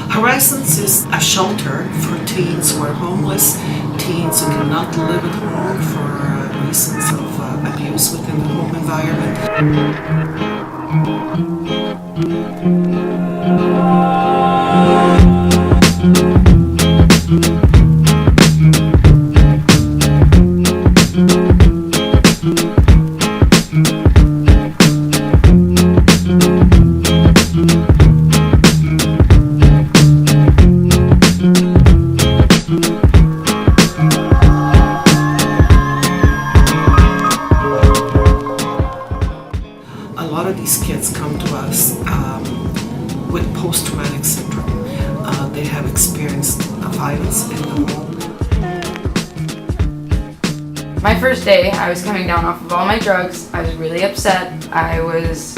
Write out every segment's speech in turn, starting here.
Horizons is a shelter for teens who are homeless, teens who cannot live at home for reasons of abuse within the home environment. A lot of these kids come to us with post-traumatic syndrome. They have experienced violence in the home. My first day, I was coming down off of all my drugs. I was really upset. I was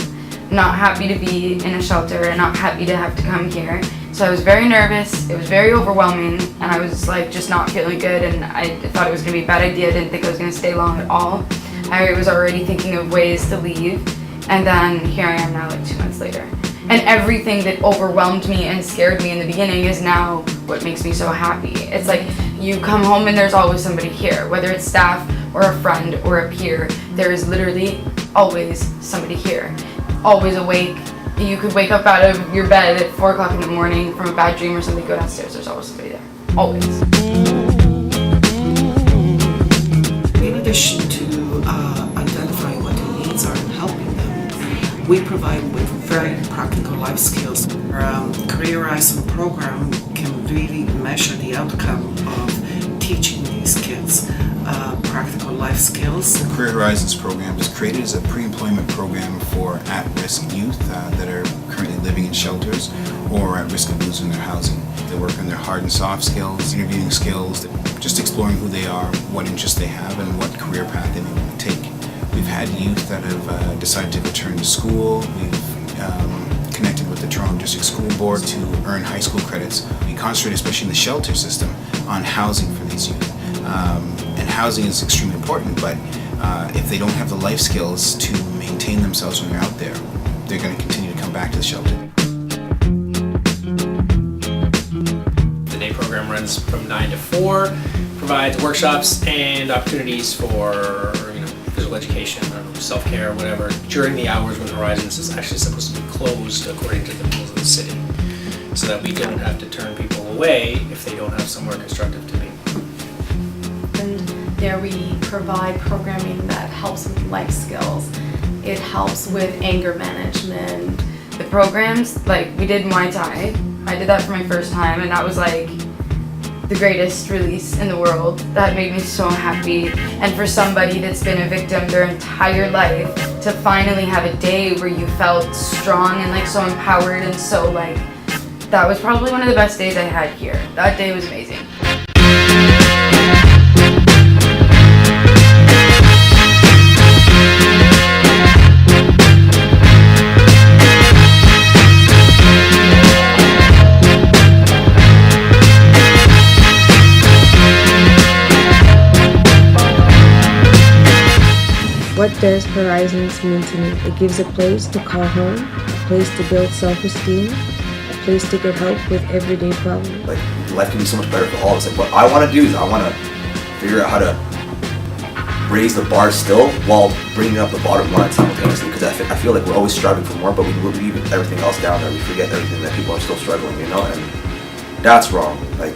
not happy to be in a shelter and not happy to have to come here. So I was very nervous. It was very overwhelming, and I was like just not feeling good, and I thought it was going to be a bad idea. I didn't think I was going to stay long at all. I was already thinking of ways to leave. And then here I am now, like 2 months later. And everything that overwhelmed me and scared me in the beginning is now what makes me so happy. It's like you come home and there's always somebody here, whether it's staff or a friend or a peer. There is literally always somebody here, always awake. You could wake up out of your bed at 4 o'clock in the morning from a bad dream or something, go downstairs, there's always somebody there, always. In addition to identifying what their needs are and helping them, we provide with very practical life skills. Our Career Horizon program can really measure the outcome of teaching these kids practical life skills. The Career Horizons program is created as a pre-employment program for at-risk youth that are currently living in shelters or at risk of losing their housing. They work on their hard and soft skills, interviewing skills, just exploring who they are, what interests they have, and what career path they may want to take. We've had youth that have decided to return to school. We've connected with the Toronto District School Board to earn high school credits. We concentrate, especially in the shelter system, on housing for these youth. And housing is extremely important, but if they don't have the life skills to maintain themselves when they're out there, they're going to continue to come back to the shelter. The day program runs from 9 to 4, provides workshops and opportunities for physical education or self-care or whatever during the hours when Horizons is actually supposed to be closed according to the rules of the city, so that we don't have to turn people away if they don't have somewhere constructive to be. And there we provide programming that helps with life skills. It helps with anger management. The programs, like we did Muay Thai. I did that for my first time, and that was like the greatest release in the world. That made me so happy. And for somebody that's been a victim their entire life, to finally have a day where you felt strong and like so empowered and so like, that was probably one of the best days I had here. That day was amazing. What does Horizons mean to me? It gives a place to call home, a place to build self-esteem, a place to get help with everyday problems. Like, life can be so much better for all of us. Like, what I want to do is I want to figure out how to raise the bar still while bringing up the bottom line simultaneously, because I feel like we're always striving for more, but we leave everything else down there. We forget everything that people are still struggling, and that's wrong. Like,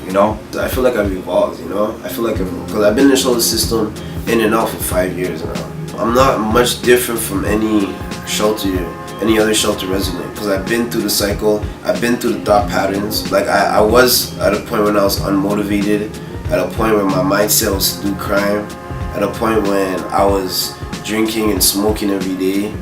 I feel like I've evolved, I feel like, because I've been in the shelter system in and out for 5 years now. I'm not much different from any other shelter resident, because I've been through the cycle, I've been through the thought patterns. Like, I was at a point when I was unmotivated, at a point where my mindset was to do crime, at a point when I was drinking and smoking every day,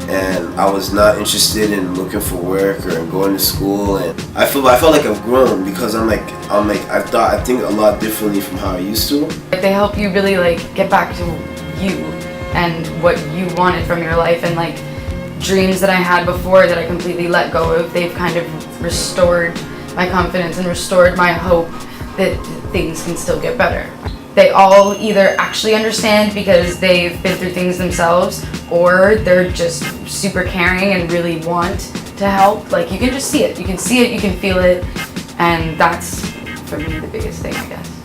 and I was not interested in looking for work or going to school. And I felt like I've grown, because I think a lot differently from how I used to. They help you really get back to you and what you wanted from your life, and dreams that I had before that I completely let go of. They've kind of restored my confidence and restored my hope that things can still get better. they all either actually understand because they've been through things themselves, or they're just super caring and really want to help. Like, you can just see it, you can feel it, and that's for me the biggest thing, I guess.